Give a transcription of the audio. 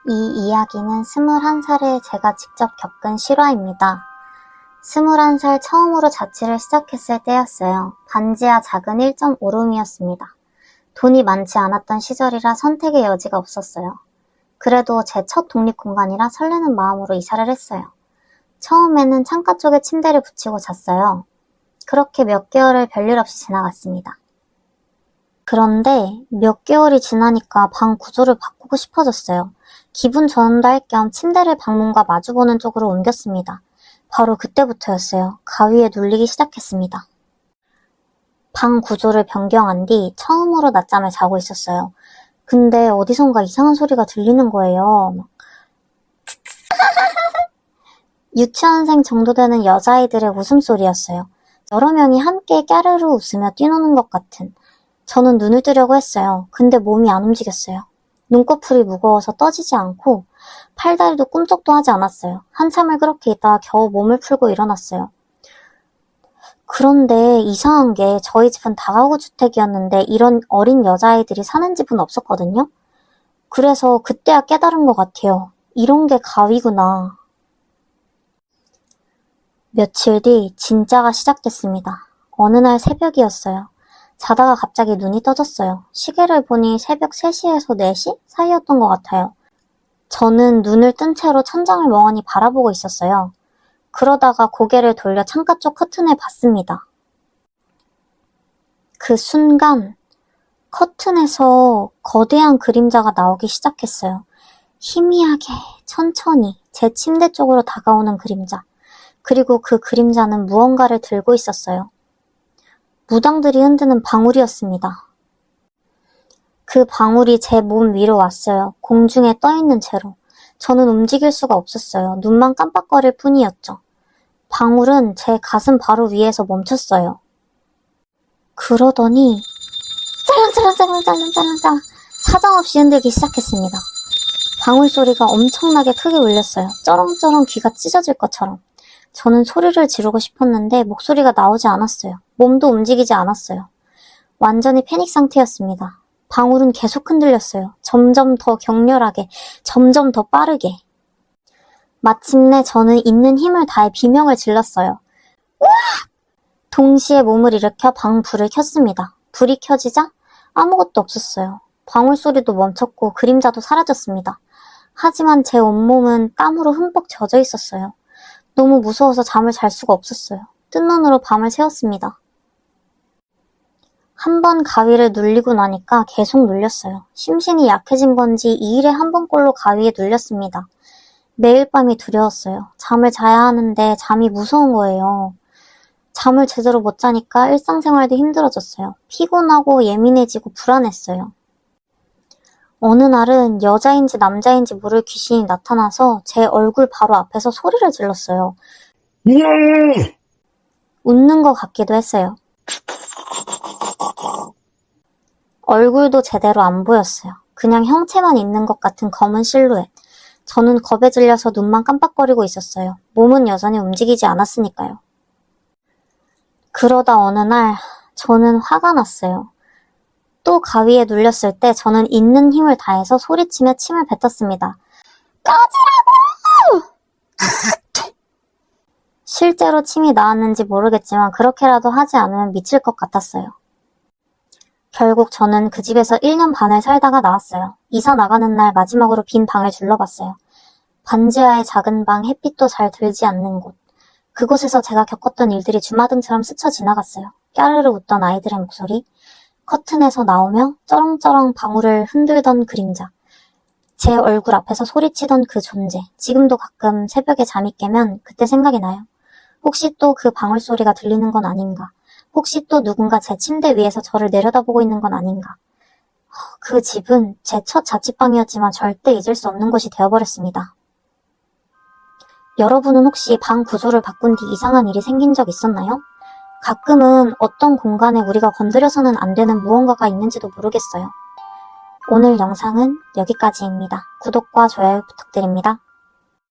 이 이야기는 21살에 제가 직접 겪은 실화입니다. 21살 처음으로 자취를 시작했을 때였어요. 반지하 작은 1.5룸이었습니다. 돈이 많지 않았던 시절이라 선택의 여지가 없었어요. 그래도 제 첫 독립 공간이라 설레는 마음으로 이사를 했어요. 처음에는 창가 쪽에 침대를 붙이고 잤어요. 그렇게 몇 개월을 별일 없이 지나갔습니다. 그런데 몇 개월이 지나니까 방 구조를 바꾸고 싶어졌어요. 기분 전환도 할 겸 침대를 방문과 마주보는 쪽으로 옮겼습니다. 바로 그때부터였어요. 가위에 눌리기 시작했습니다. 방 구조를 변경한 뒤 처음으로 낮잠을 자고 있었어요. 근데 어디선가 이상한 소리가 들리는 거예요. 유치원생 정도 되는 여자아이들의 웃음소리였어요. 여러 명이 함께 까르르 웃으며 뛰노는 것 같은. 저는 눈을 뜨려고 했어요. 근데 몸이 안 움직였어요. 눈꺼풀이 무거워서 떠지지 않고 팔다리도 꿈쩍도 하지 않았어요. 한참을 그렇게 있다가 겨우 몸을 풀고 일어났어요. 그런데 이상한 게 저희 집은 다가구 주택이었는데 이런 어린 여자아이들이 사는 집은 없었거든요. 그래서 그때야 깨달은 것 같아요. 이런 게 가위구나. 며칠 뒤 진짜가 시작됐습니다. 어느 날 새벽이었어요. 자다가 갑자기 눈이 떠졌어요. 시계를 보니 새벽 3시에서 4시 사이였던 것 같아요. 저는 눈을 뜬 채로 천장을 멍하니 바라보고 있었어요. 그러다가 고개를 돌려 창가 쪽 커튼을 봤습니다. 그 순간 커튼에서 거대한 그림자가 나오기 시작했어요. 희미하게 천천히 제 침대 쪽으로 다가오는 그림자. 그리고 그 그림자는 무언가를 들고 있었어요. 무당들이 흔드는 방울이었습니다. 그 방울이 제 몸 위로 왔어요. 공중에 떠있는 채로. 저는 움직일 수가 없었어요. 눈만 깜빡거릴 뿐이었죠. 방울은 제 가슴 바로 위에서 멈췄어요. 그러더니 짤랑짤랑짤랑짤랑짤랑 사정없이 흔들기 시작했습니다. 방울 소리가 엄청나게 크게 울렸어요. 쩌렁쩌렁 귀가 찢어질 것처럼. 저는 소리를 지르고 싶었는데 목소리가 나오지 않았어요. 몸도 움직이지 않았어요. 완전히 패닉 상태였습니다. 방울은 계속 흔들렸어요. 점점 더 격렬하게, 점점 더 빠르게. 마침내 저는 있는 힘을 다해 비명을 질렀어요. 우악! 동시에 몸을 일으켜 방 불을 켰습니다. 불이 켜지자 아무것도 없었어요. 방울 소리도 멈췄고 그림자도 사라졌습니다. 하지만 제 온몸은 땀으로 흠뻑 젖어 있었어요. 너무 무서워서 잠을 잘 수가 없었어요. 뜬 눈으로 밤을 새웠습니다. 한 번 가위를 눌리고 나니까 계속 눌렸어요. 심신이 약해진 건지 2일에 한 번꼴로 가위에 눌렸습니다. 매일 밤이 두려웠어요. 잠을 자야 하는데 잠이 무서운 거예요. 잠을 제대로 못 자니까 일상생활도 힘들어졌어요. 피곤하고 예민해지고 불안했어요. 어느 날은 여자인지 남자인지 모를 귀신이 나타나서 제 얼굴 바로 앞에서 소리를 질렀어요. 웃는 것 같기도 했어요. 얼굴도 제대로 안 보였어요. 그냥 형체만 있는 것 같은 검은 실루엣. 저는 겁에 질려서 눈만 깜빡거리고 있었어요. 몸은 여전히 움직이지 않았으니까요. 그러다 어느 날 저는 화가 났어요. 또 가위에 눌렸을 때 저는 있는 힘을 다해서 소리치며 침을 뱉었습니다. 꺼지라고! 실제로 침이 나왔는지 모르겠지만 그렇게라도 하지 않으면 미칠 것 같았어요. 결국 저는 그 집에서 1년 반을 살다가 나왔어요. 이사 나가는 날 마지막으로 빈 방을 둘러봤어요. 반지하의 작은 방, 햇빛도 잘 들지 않는 곳. 그곳에서 제가 겪었던 일들이 주마등처럼 스쳐 지나갔어요. 까르르 웃던 아이들의 목소리, 커튼에서 나오며 쩌렁쩌렁 방울을 흔들던 그림자, 제 얼굴 앞에서 소리치던 그 존재. 지금도 가끔 새벽에 잠이 깨면 그때 생각이 나요. 혹시 또 그 방울 소리가 들리는 건 아닌가? 혹시 또 누군가 제 침대 위에서 저를 내려다보고 있는 건 아닌가? 그 집은 제 첫 자취방이었지만 절대 잊을 수 없는 곳이 되어버렸습니다. 여러분은 혹시 방 구조를 바꾼 뒤 이상한 일이 생긴 적 있었나요? 가끔은 어떤 공간에 우리가 건드려서는 안 되는 무언가가 있는지도 모르겠어요. 오늘 영상은 여기까지입니다. 구독과 좋아요 부탁드립니다.